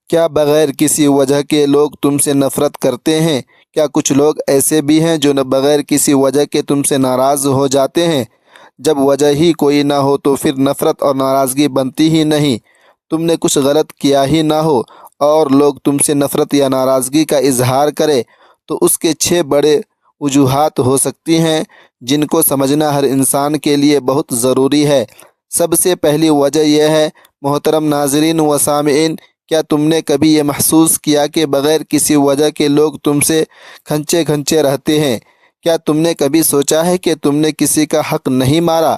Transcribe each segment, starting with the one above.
کیا بغیر کسی وجہ کے لوگ تم سے نفرت کرتے ہیں؟ کیا کچھ لوگ ایسے بھی ہیں جو بغیر کسی وجہ کے تم سے ناراض ہو جاتے ہیں؟ جب وجہ ہی کوئی نہ ہو تو پھر نفرت اور ناراضگی بنتی ہی نہیں۔ تم نے کچھ غلط کیا ہی نہ ہو اور لوگ تم سے نفرت یا ناراضگی کا اظہار کرے تو اس کے 6 بڑے وجوہات ہو سکتی ہیں جن کو سمجھنا ہر انسان کے لیے بہت ضروری ہے۔ سب سے پہلی وجہ یہ ہے، محترم ناظرین و سامعین، کیا تم نے کبھی یہ محسوس کیا کہ بغیر کسی وجہ کے لوگ تم سے کھنچے کھنچے رہتے ہیں؟ کیا تم نے کبھی سوچا ہے کہ تم نے کسی کا حق نہیں مارا،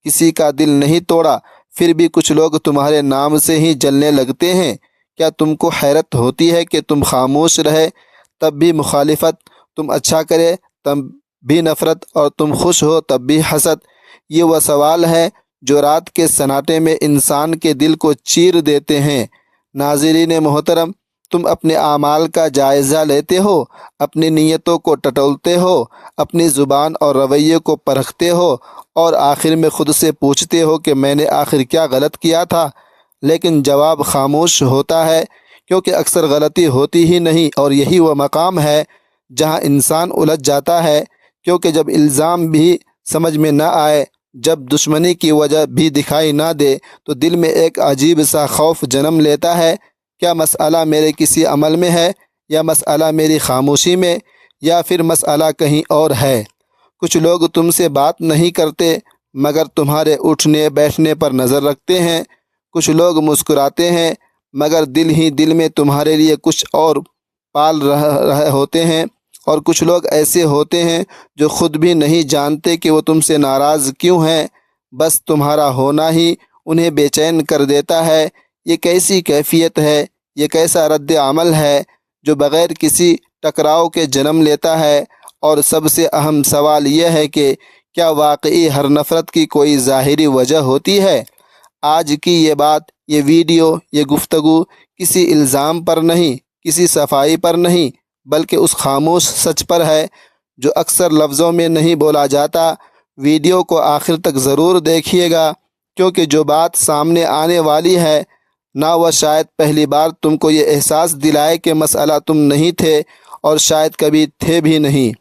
کسی کا دل نہیں توڑا، پھر بھی کچھ لوگ تمہارے نام سے ہی جلنے لگتے ہیں؟ کیا تم کو حیرت ہوتی ہے کہ تم خاموش رہے تب بھی مخالفت، تم اچھا کرے تب بھی نفرت، اور تم خوش ہو تب بھی حسد؟ یہ وہ سوال ہے جو رات کے سناٹے میں انسان کے دل کو چیر دیتے ہیں۔ ناظرین محترم، تم اپنے اعمال کا جائزہ لیتے ہو، اپنی نیتوں کو ٹٹولتے ہو، اپنی زبان اور رویے کو پرکھتے ہو اور آخر میں خود سے پوچھتے ہو کہ میں نے آخر کیا غلط کیا تھا؟ لیکن جواب خاموش ہوتا ہے، کیونکہ اکثر غلطی ہوتی ہی نہیں، اور یہی وہ مقام ہے جہاں انسان الجھ جاتا ہے۔ کیونکہ جب الزام بھی سمجھ میں نہ آئے، جب دشمنی کی وجہ بھی دکھائی نہ دے تو دل میں ایک عجیب سا خوف جنم لیتا ہے۔ کیا مسئلہ میرے کسی عمل میں ہے، یا مسئلہ میری خاموشی میں، یا پھر مسئلہ کہیں اور ہے؟ کچھ لوگ تم سے بات نہیں کرتے مگر تمہارے اٹھنے بیٹھنے پر نظر رکھتے ہیں۔ کچھ لوگ مسکراتے ہیں مگر دل ہی دل میں تمہارے لیے کچھ اور پال رہے ہوتے ہیں، اور کچھ لوگ ایسے ہوتے ہیں جو خود بھی نہیں جانتے کہ وہ تم سے ناراض کیوں ہیں، بس تمہارا ہونا ہی انہیں بے چین کر دیتا ہے۔ یہ کیسی کیفیت ہے، یہ کیسا رد عمل ہے جو بغیر کسی ٹکراؤ کے جنم لیتا ہے؟ اور سب سے اہم سوال یہ ہے کہ کیا واقعی ہر نفرت کی کوئی ظاہری وجہ ہوتی ہے؟ آج کی یہ بات، یہ ویڈیو، یہ گفتگو کسی الزام پر نہیں، کسی صفائی پر نہیں، بلکہ اس خاموش سچ پر ہے جو اکثر لفظوں میں نہیں بولا جاتا۔ ویڈیو کو آخر تک ضرور دیکھیے گا، کیونکہ جو بات سامنے آنے والی ہے نہ وہ شاید پہلی بار تم کو یہ احساس دلائے کہ مسئلہ تم نہیں تھے، اور شاید کبھی تھے بھی نہیں۔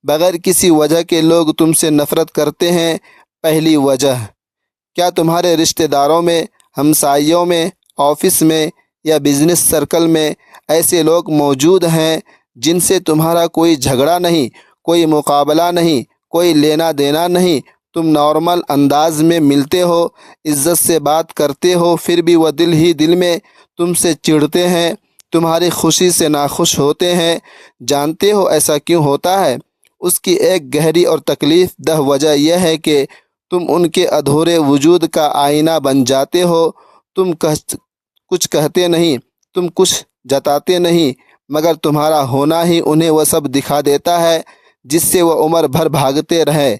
بغیر کسی وجہ کے لوگ تم سے نفرت کرتے ہیں۔ پہلی وجہ، کیا تمہارے رشتہ داروں میں، ہمسائیوں میں، آفس میں یا بزنس سرکل میں ایسے لوگ موجود ہیں جن سے تمہارا کوئی جھگڑا نہیں، کوئی مقابلہ نہیں، کوئی لینا دینا نہیں؟ تم نارمل انداز میں ملتے ہو، عزت سے بات کرتے ہو، پھر بھی وہ دل ہی دل میں تم سے چڑھتے ہیں، تمہاری خوشی سے ناخوش ہوتے ہیں۔ جانتے ہو ایسا کیوں ہوتا ہے؟ اس کی ایک گہری اور تکلیف دہ وجہ یہ ہے کہ تم ان کے ادھورے وجود کا آئینہ بن جاتے ہو۔ تم کچھ کہتے نہیں، تم کچھ جتاتے نہیں، مگر تمہارا ہونا ہی انہیں وہ سب دکھا دیتا ہے جس سے وہ عمر بھر بھاگتے رہے۔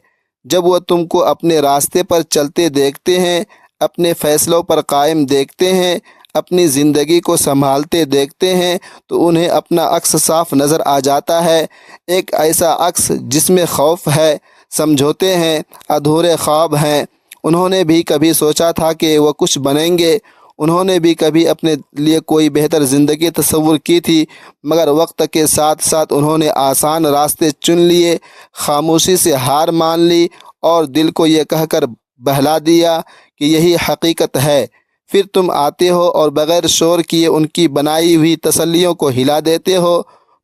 جب وہ تم کو اپنے راستے پر چلتے دیکھتے ہیں، اپنے فیصلوں پر قائم دیکھتے ہیں، اپنی زندگی کو سنبھالتے دیکھتے ہیں، تو انہیں اپنا عکس صاف نظر آ جاتا ہے۔ ایک ایسا عکس جس میں خوف ہے، سمجھوتے ہیں، ادھورے خواب ہیں۔ انہوں نے بھی کبھی سوچا تھا کہ وہ کچھ بنیں گے، انہوں نے بھی کبھی اپنے لیے کوئی بہتر زندگی تصور کی تھی، مگر وقت کے ساتھ ساتھ انہوں نے آسان راستے چن لیے، خاموشی سے ہار مان لی اور دل کو یہ کہہ کر بہلا دیا کہ یہی حقیقت ہے۔ پھر تم آتے ہو اور بغیر شور کیے ان کی بنائی ہوئی تسلیوں کو ہلا دیتے ہو۔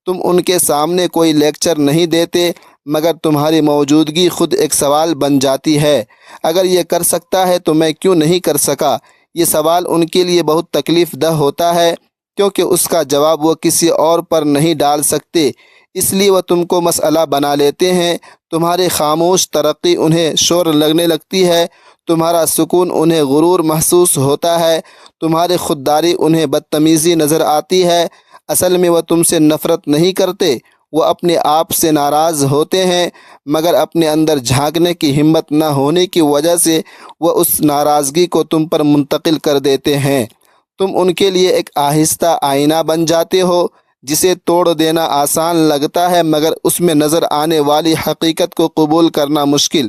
تم ان کے سامنے کوئی لیکچر نہیں دیتے، مگر تمہاری موجودگی خود ایک سوال بن جاتی ہے۔ اگر یہ کر سکتا ہے تو میں کیوں نہیں کر سکا؟ یہ سوال ان کے لیے بہت تکلیف دہ ہوتا ہے، کیونکہ اس کا جواب وہ کسی اور پر نہیں ڈال سکتے، اس لیے وہ تم کو مسئلہ بنا لیتے ہیں۔ تمہاری خاموش ترقی انہیں شور لگنے لگتی ہے، تمہارا سکون انہیں غرور محسوس ہوتا ہے، تمہاری خودداری انہیں بدتمیزی نظر آتی ہے۔ اصل میں وہ تم سے نفرت نہیں کرتے، وہ اپنے آپ سے ناراض ہوتے ہیں، مگر اپنے اندر جھانکنے کی ہمت نہ ہونے کی وجہ سے وہ اس ناراضگی کو تم پر منتقل کر دیتے ہیں۔ تم ان کے لیے ایک آہستہ آئینہ بن جاتے ہو جسے توڑ دینا آسان لگتا ہے، مگر اس میں نظر آنے والی حقیقت کو قبول کرنا مشکل۔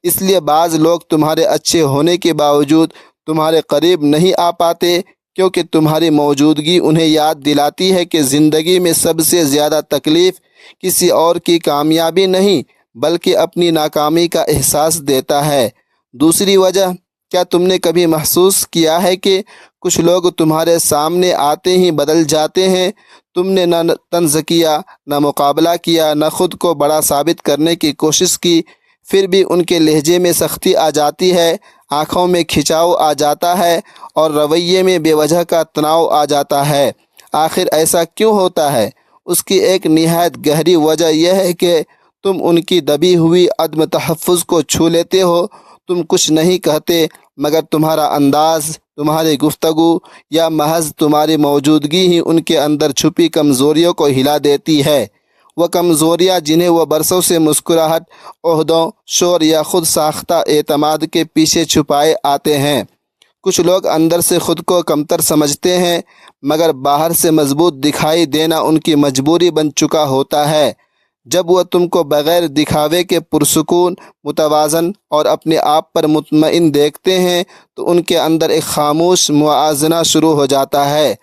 اس لیے بعض لوگ تمہارے اچھے ہونے کے باوجود تمہارے قریب نہیں آ پاتے، کیونکہ تمہاری موجودگی انہیں یاد دلاتی ہے کہ زندگی میں سب سے زیادہ تکلیف کسی اور کی کامیابی نہیں بلکہ اپنی ناکامی کا احساس دیتا ہے۔ دوسری وجہ، کیا تم نے کبھی محسوس کیا ہے کہ کچھ لوگ تمہارے سامنے آتے ہی بدل جاتے ہیں؟ تم نے نہ طنز کیا، نہ مقابلہ کیا، نہ خود کو بڑا ثابت کرنے کی کوشش کی، پھر بھی ان کے لہجے میں سختی آ جاتی ہے، آنکھوں میں کھنچاؤ آ جاتا ہے اور رویے میں بے وجہ کا تناؤ آ جاتا ہے۔ آخر ایسا کیوں ہوتا ہے؟ اس کی ایک نہایت گہری وجہ یہ ہے کہ تم ان کی دبی ہوئی عدم تحفظ کو چھو لیتے ہو۔ تم کچھ نہیں کہتے، مگر تمہارا انداز، تمہاری گفتگو یا محض تمہاری موجودگی ہی ان کے اندر چھپی کمزوریوں کو ہلا دیتی ہے۔ وہ کمزوریاں جنہیں وہ برسوں سے مسکراہٹ، عہدوں، شور یا خود ساختہ اعتماد کے پیچھے چھپائے آتے ہیں۔ کچھ لوگ اندر سے خود کو کمتر سمجھتے ہیں، مگر باہر سے مضبوط دکھائی دینا ان کی مجبوری بن چکا ہوتا ہے۔ جب وہ تم کو بغیر دکھاوے کے پرسکون، متوازن اور اپنے آپ پر مطمئن دیکھتے ہیں تو ان کے اندر ایک خاموش موازنہ شروع ہو جاتا ہے۔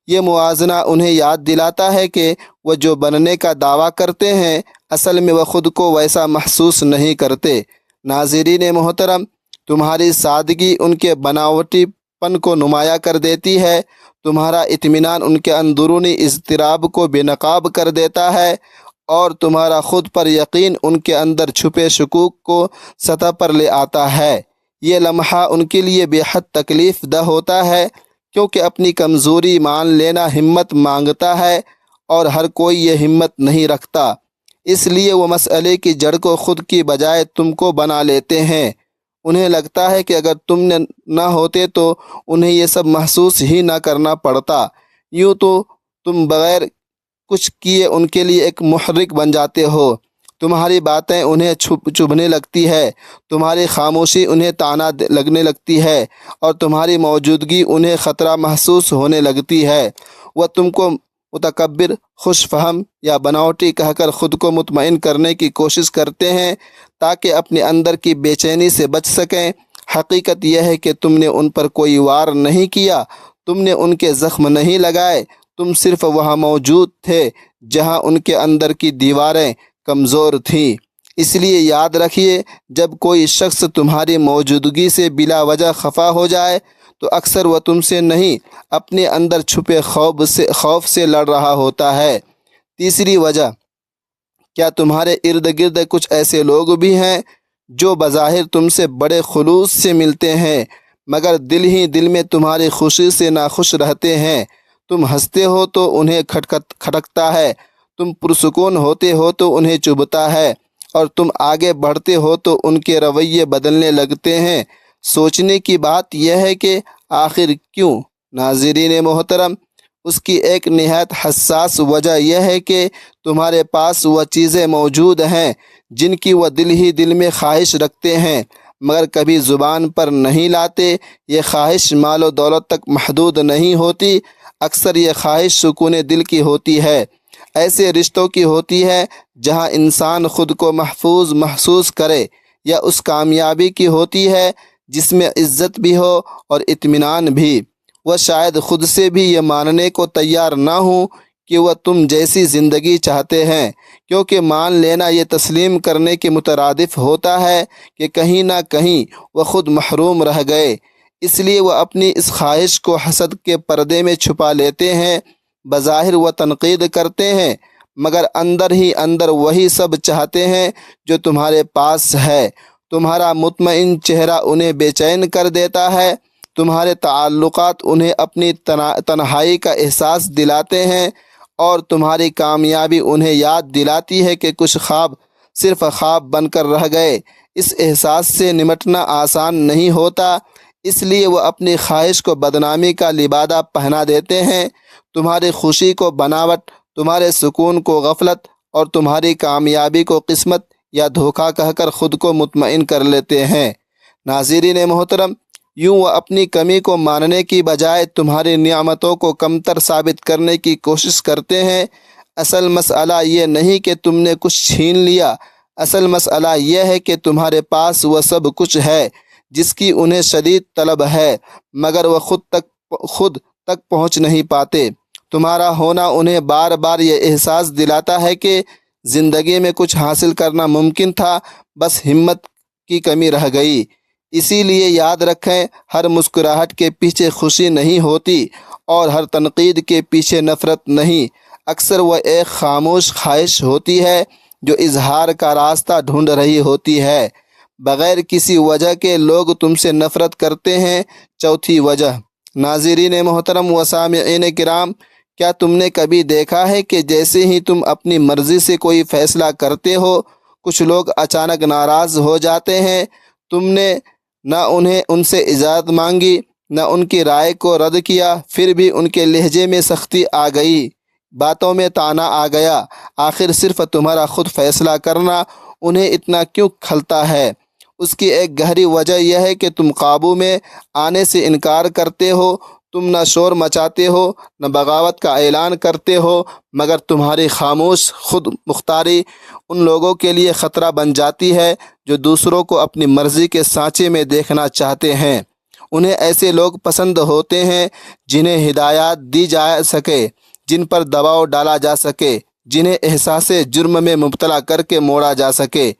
یہ موازنہ انہیں یاد دلاتا ہے کہ وہ جو بننے کا دعویٰ کرتے ہیں اصل میں وہ خود کو ویسا محسوس نہیں کرتے۔ ناظرین محترم، تمہاری سادگی ان کے بناوٹی پن کو نمایاں کر دیتی ہے، تمہارا اطمینان ان کے اندرونی اضطراب کو بے نقاب کر دیتا ہے، اور تمہارا خود پر یقین ان کے اندر چھپے شکوک کو سطح پر لے آتا ہے۔ یہ لمحہ ان کے لیے بے حد تکلیف دہ ہوتا ہے، کیونکہ اپنی کمزوری مان لینا ہمت مانگتا ہے اور ہر کوئی یہ ہمت نہیں رکھتا۔ اس لیے وہ مسئلے کی جڑ کو خود کی بجائے تم کو بنا لیتے ہیں۔ انہیں لگتا ہے کہ اگر تم نہ ہوتے تو انہیں یہ سب محسوس ہی نہ کرنا پڑتا۔ یوں تو تم بغیر کچھ کیے ان کے لیے ایک محرک بن جاتے ہو۔ تمہاری باتیں انہیں چبھنے لگتی ہے، تمہاری خاموشی انہیں تانا لگنے لگتی ہے، اور تمہاری موجودگی انہیں خطرہ محسوس ہونے لگتی ہے۔ وہ تم کو متکبر، خوش فہم یا بناوٹی کہہ کر خود کو مطمئن کرنے کی کوشش کرتے ہیں تاکہ اپنے اندر کی بے چینی سے بچ سکیں۔ حقیقت یہ ہے کہ تم نے ان پر کوئی وار نہیں کیا، تم نے ان کے زخم نہیں لگائے، تم صرف وہاں موجود تھے جہاں ان کے اندر کی دیواریں کمزور تھیں۔ اس لیے یاد رکھیے، جب کوئی شخص تمہاری موجودگی سے بلا وجہ خفا ہو جائے تو اکثر وہ تم سے نہیں، اپنے اندر چھپے خوف سے لڑ رہا ہوتا ہے۔ تیسری وجہ، کیا تمہارے ارد گرد کچھ ایسے لوگ بھی ہیں جو بظاہر تم سے بڑے خلوص سے ملتے ہیں مگر دل ہی دل میں تمہاری خوشی سے ناخوش رہتے ہیں؟ تم ہنستے ہو تو انہیں کھٹکتا ہے، تم پرسکون ہوتے ہو تو انہیں چبھتا ہے، اور تم آگے بڑھتے ہو تو ان کے رویے بدلنے لگتے ہیں۔ سوچنے کی بات یہ ہے کہ آخر کیوں؟ ناظرین محترم، اس کی ایک نہایت حساس وجہ یہ ہے کہ تمہارے پاس وہ چیزیں موجود ہیں جن کی وہ دل ہی دل میں خواہش رکھتے ہیں مگر کبھی زبان پر نہیں لاتے۔ یہ خواہش مال و دولت تک محدود نہیں ہوتی، اکثر یہ خواہش سکون دل کی ہوتی ہے، ایسے رشتوں کی ہوتی ہے جہاں انسان خود کو محفوظ محسوس کرے، یا اس کامیابی کی ہوتی ہے جس میں عزت بھی ہو اور اطمینان بھی۔ وہ شاید خود سے بھی یہ ماننے کو تیار نہ ہوں کہ وہ تم جیسی زندگی چاہتے ہیں، کیونکہ مان لینا یہ تسلیم کرنے کے مترادف ہوتا ہے کہ کہیں نہ کہیں وہ خود محروم رہ گئے۔ اس لیے وہ اپنی اس خواہش کو حسد کے پردے میں چھپا لیتے ہیں۔ بظاہر وہ تنقید کرتے ہیں مگر اندر ہی اندر وہی سب چاہتے ہیں جو تمہارے پاس ہے۔ تمہارا مطمئن چہرہ انہیں بے چین کر دیتا ہے، تمہارے تعلقات انہیں اپنی تنہائی کا احساس دلاتے ہیں، اور تمہاری کامیابی انہیں یاد دلاتی ہے کہ کچھ خواب صرف خواب بن کر رہ گئے۔ اس احساس سے نمٹنا آسان نہیں ہوتا، اس لیے وہ اپنی خواہش کو بدنامی کا لبادہ پہنا دیتے ہیں، تمہاری خوشی کو بناوٹ، تمہارے سکون کو غفلت، اور تمہاری کامیابی کو قسمت یا دھوکہ کہہ کر خود کو مطمئن کر لیتے ہیں۔ ناظرین محترم، یوں وہ اپنی کمی کو ماننے کی بجائے تمہاری نعمتوں کو کمتر ثابت کرنے کی کوشش کرتے ہیں۔ اصل مسئلہ یہ نہیں کہ تم نے کچھ چھین لیا، اصل مسئلہ یہ ہے کہ تمہارے پاس وہ سب کچھ ہے جس کی انہیں شدید طلب ہے، مگر وہ خود تک پہنچ نہیں پاتے۔ تمہارا ہونا انہیں بار بار یہ احساس دلاتا ہے کہ زندگی میں کچھ حاصل کرنا ممکن تھا، بس ہمت کی کمی رہ گئی۔ اسی لیے یاد رکھیں، ہر مسکراہٹ کے پیچھے خوشی نہیں ہوتی اور ہر تنقید کے پیچھے نفرت نہیں۔ اکثر وہ ایک خاموش خواہش ہوتی ہے جو اظہار کا راستہ ڈھونڈ رہی ہوتی ہے۔ بغیر کسی وجہ کے لوگ تم سے نفرت کرتے ہیں۔ چوتھی وجہ، ناظرین محترم و سامعین کرام، کیا تم نے کبھی دیکھا ہے کہ جیسے ہی تم اپنی مرضی سے کوئی فیصلہ کرتے ہو، کچھ لوگ اچانک ناراض ہو جاتے ہیں؟ تم نے نہ ان سے اجازت مانگی، نہ ان کی رائے کو رد کیا، پھر بھی ان کے لہجے میں سختی آ گئی، باتوں میں طعنہ آ گیا۔ آخر صرف تمہارا خود فیصلہ کرنا انہیں اتنا کیوں کھلتا ہے؟ اس کی ایک گہری وجہ یہ ہے کہ تم قابو میں آنے سے انکار کرتے ہو۔ تم نہ شور مچاتے ہو، نہ بغاوت کا اعلان کرتے ہو، مگر تمہاری خاموش خود مختاری ان لوگوں کے لیے خطرہ بن جاتی ہے جو دوسروں کو اپنی مرضی کے سانچے میں دیکھنا چاہتے ہیں۔ انہیں ایسے لوگ پسند ہوتے ہیں جنہیں ہدایات دی جا سکے، جن پر دباؤ ڈالا جا سکے، جنہیں احساس جرم میں مبتلا کر کے موڑا جا سکے۔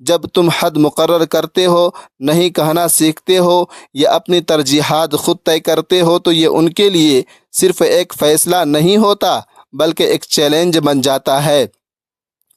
جب تم حد مقرر کرتے ہو، نہیں کہنا سیکھتے ہو یا اپنی ترجیحات خود طے کرتے ہو، تو یہ ان کے لیے صرف ایک فیصلہ نہیں ہوتا بلکہ ایک چیلنج بن جاتا ہے۔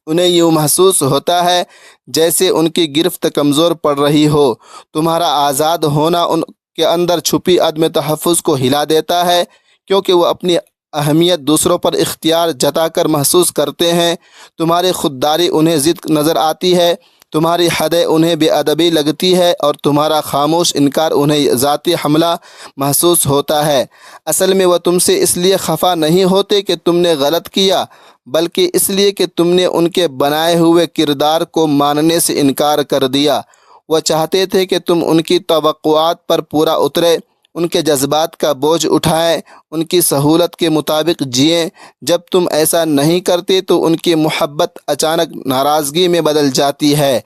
انہیں یوں محسوس ہوتا ہے جیسے ان کی گرفت کمزور پڑ رہی ہو۔ تمہارا آزاد ہونا ان کے اندر چھپی عدم تحفظ کو ہلا دیتا ہے، کیونکہ وہ اپنی اہمیت دوسروں پر اختیار جتا کر محسوس کرتے ہیں۔ تمہاری خودداری انہیں ضد نظر آتی ہے، تمہاری حدیں انہیں بے ادبی لگتی ہے، اور تمہارا خاموش انکار انہیں ذاتی حملہ محسوس ہوتا ہے۔ اصل میں وہ تم سے اس لیے خفا نہیں ہوتے کہ تم نے غلط کیا، بلکہ اس لیے کہ تم نے ان کے بنائے ہوئے کردار کو ماننے سے انکار کر دیا۔ وہ چاہتے تھے کہ تم ان کی توقعات پر پورا اترے، ان کے جذبات کا بوجھ اٹھائیں، ان کی سہولت کے مطابق جئیں۔ جب تم ایسا نہیں کرتے تو ان کی محبت اچانک ناراضگی میں بدل جاتی ہے۔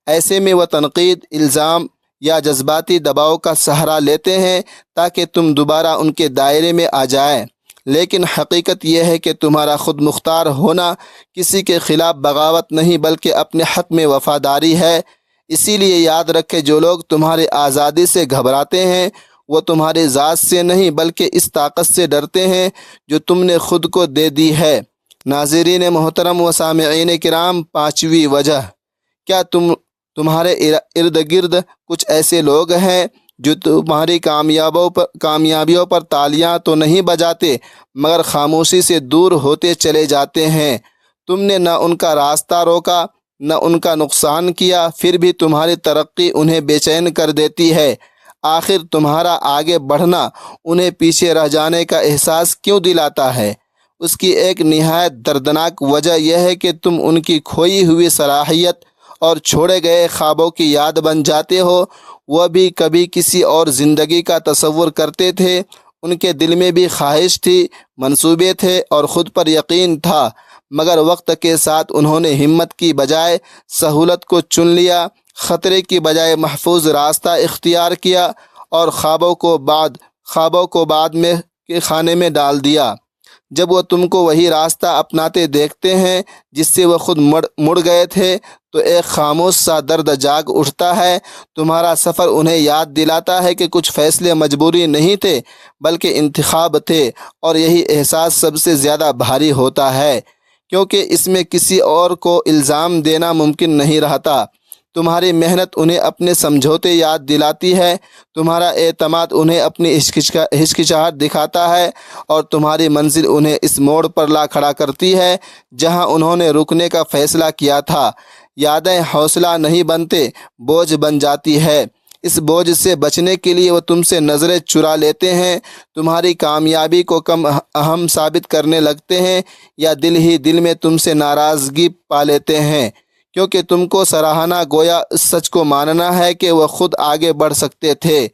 ایسے میں وہ تنقید، الزام یا جذباتی دباؤ کا سہارا لیتے ہیں تاکہ تم دوبارہ ان کے دائرے میں آ جائیں۔ لیکن حقیقت یہ ہے کہ تمہارا خود مختار ہونا کسی کے خلاف بغاوت نہیں بلکہ اپنے حق میں وفاداری ہے۔ اسی لیے یاد رکھے، جو لوگ تمہاری آزادی سے گھبراتے ہیں وہ تمہاری ذات سے نہیں بلکہ اس طاقت سے ڈرتے ہیں جو تم نے خود کو دے دی ہے۔ ناظرین محترم و سامعین کرام، پانچویں وجہ، کیا تمہارے ارد گرد کچھ ایسے لوگ ہیں جو تمہاری کامیابیوں پر تالیاں تو نہیں بجاتے مگر خاموشی سے دور ہوتے چلے جاتے ہیں؟ تم نے نہ ان کا راستہ روکا، نہ ان کا نقصان کیا، پھر بھی تمہاری ترقی انہیں بے چین کر دیتی ہے۔ آخر تمہارا آگے بڑھنا انہیں پیچھے رہ جانے کا احساس کیوں دلاتا ہے؟ اس کی ایک نہایت دردناک وجہ یہ ہے کہ تم ان کی کھوئی ہوئی صلاحیت اور چھوڑے گئے خوابوں کی یاد بن جاتے ہو۔ وہ بھی کبھی کسی اور زندگی کا تصور کرتے تھے، ان کے دل میں بھی خواہش تھی، منصوبے تھے اور خود پر یقین تھا، مگر وقت کے ساتھ انہوں نے ہمت کی بجائے سہولت کو چن لیا، خطرے کی بجائے محفوظ راستہ اختیار کیا اور خوابوں کو بعد میں کے خانے میں ڈال دیا۔ جب وہ تم کو وہی راستہ اپناتے دیکھتے ہیں جس سے وہ خود مڑ گئے تھے تو ایک خاموش سا درد جاگ اٹھتا ہے۔ تمہارا سفر انہیں یاد دلاتا ہے کہ کچھ فیصلے مجبوری نہیں تھے بلکہ انتخاب تھے، اور یہی احساس سب سے زیادہ بھاری ہوتا ہے کیونکہ اس میں کسی اور کو الزام دینا ممکن نہیں رہتا۔ تمہاری محنت انہیں اپنے سمجھوتے یاد دلاتی ہے، تمہارا اعتماد انہیں اپنی ہچکچاہٹ دکھاتا ہے، اور تمہاری منزل انہیں اس موڑ پر لا کھڑا کرتی ہے جہاں انہوں نے رکنے کا فیصلہ کیا تھا۔ یادیں حوصلہ نہیں بنتے، بوجھ بن جاتی ہے۔ اس بوجھ سے بچنے کے لیے وہ تم سے نظریں چرا لیتے ہیں، تمہاری کامیابی کو کم اہم ثابت کرنے لگتے ہیں، یا دل ہی دل میں تم سے ناراضگی پا لیتے ہیں، کیونکہ تم کو سراہنا گویا اس سچ کو ماننا ہے کہ وہ خود آگے بڑھ سکتے تھے۔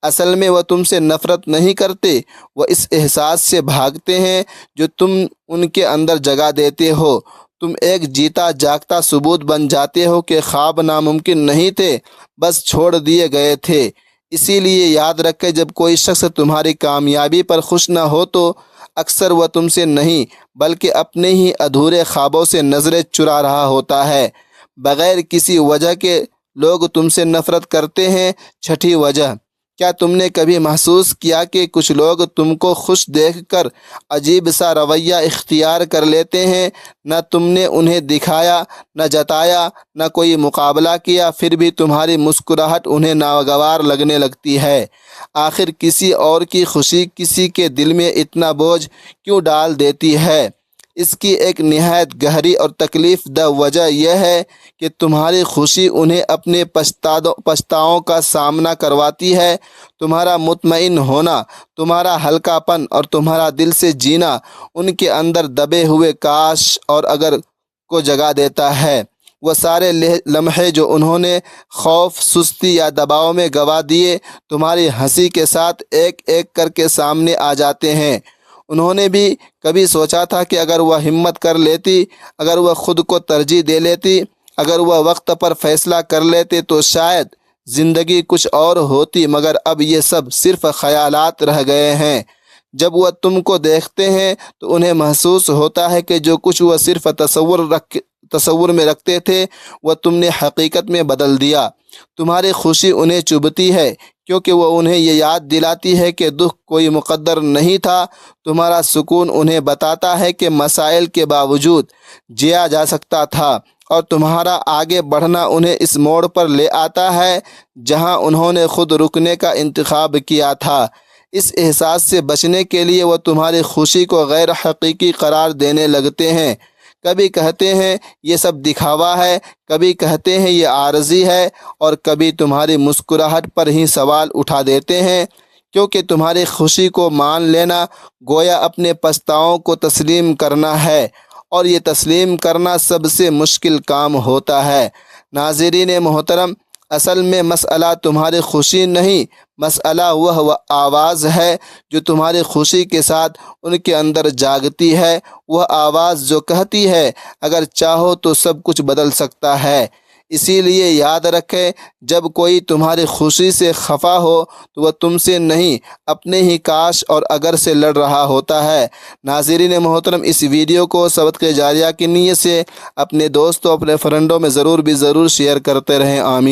اصل میں وہ تم سے نفرت نہیں کرتے، وہ اس احساس سے بھاگتے ہیں جو تم ان کے اندر جگہ دیتے ہو۔ تم ایک جیتا جاگتا ثبوت بن جاتے ہو کہ خواب ناممکن نہیں تھے، بس چھوڑ دیے گئے تھے۔ اسی لیے یاد رکھیں، جب کوئی شخص تمہاری کامیابی پر خوش نہ ہو تو اکثر وہ تم سے نہیں بلکہ اپنے ہی ادھورے خوابوں سے نظریں چرا رہا ہوتا ہے۔ بغیر کسی وجہ کے لوگ تم سے نفرت کرتے ہیں۔ چھٹی وجہ، کیا تم نے کبھی محسوس کیا کہ کچھ لوگ تم کو خوش دیکھ کر عجیب سا رویہ اختیار کر لیتے ہیں؟ نہ تم نے انہیں دکھایا، نہ جتایا، نہ کوئی مقابلہ کیا، پھر بھی تمہاری مسکراہٹ انہیں ناگوار لگنے لگتی ہے۔ آخر کسی اور کی خوشی کسی کے دل میں اتنا بوجھ کیوں ڈال دیتی ہے؟ اس کی ایک نہایت گہری اور تکلیف دہ وجہ یہ ہے کہ تمہاری خوشی انہیں اپنے پچھتاؤں کا سامنا کرواتی ہے۔ تمہارا مطمئن ہونا، تمہارا ہلکا پن اور تمہارا دل سے جینا ان کے اندر دبے ہوئے کاش اور اگر کو جگا دیتا ہے۔ وہ سارے لمحے جو انہوں نے خوف، سستی یا دباؤ میں گنوا دیے، تمہاری ہنسی کے ساتھ ایک ایک کر کے سامنے آ جاتے ہیں۔ انہوں نے بھی کبھی سوچا تھا کہ اگر وہ ہمت کر لیتی، اگر وہ خود کو ترجیح دے لیتی، اگر وہ وقت پر فیصلہ کر لیتے تو شاید زندگی کچھ اور ہوتی، مگر اب یہ سب صرف خیالات رہ گئے ہیں۔ جب وہ تم کو دیکھتے ہیں تو انہیں محسوس ہوتا ہے کہ جو کچھ وہ صرف تصور میں رکھتے تھے وہ تم نے حقیقت میں بدل دیا۔ تمہاری خوشی انہیں چبھتی ہے کیونکہ وہ انہیں یہ یاد دلاتی ہے کہ دکھ کوئی مقدر نہیں تھا۔ تمہارا سکون انہیں بتاتا ہے کہ مسائل کے باوجود جیا جا سکتا تھا، اور تمہارا آگے بڑھنا انہیں اس موڑ پر لے آتا ہے جہاں انہوں نے خود رکنے کا انتخاب کیا تھا۔ اس احساس سے بچنے کے لیے وہ تمہاری خوشی کو غیر حقیقی قرار دینے لگتے ہیں۔ کبھی کہتے ہیں یہ سب دکھاوا ہے، کبھی کہتے ہیں یہ عارضی ہے، اور کبھی تمہاری مسکراہٹ پر ہی سوال اٹھا دیتے ہیں، کیونکہ تمہاری خوشی کو مان لینا گویا اپنے پچھتاؤں کو تسلیم کرنا ہے، اور یہ تسلیم کرنا سب سے مشکل کام ہوتا ہے۔ ناظرین محترم، اصل میں مسئلہ تمہاری خوشی نہیں، مسئلہ وہ آواز ہے جو تمہاری خوشی کے ساتھ ان کے اندر جاگتی ہے، وہ آواز جو کہتی ہے اگر چاہو تو سب کچھ بدل سکتا ہے۔ اسی لیے یاد رکھیں، جب کوئی تمہاری خوشی سے خفا ہو تو وہ تم سے نہیں، اپنے ہی کاش اور اگر سے لڑ رہا ہوتا ہے۔ ناظرین محترم، اس ویڈیو کو صدقہ جاریہ کی نیت سے اپنے دوستوں، اپنے فرینڈوں میں ضرور شیئر کرتے رہیں۔ آمین۔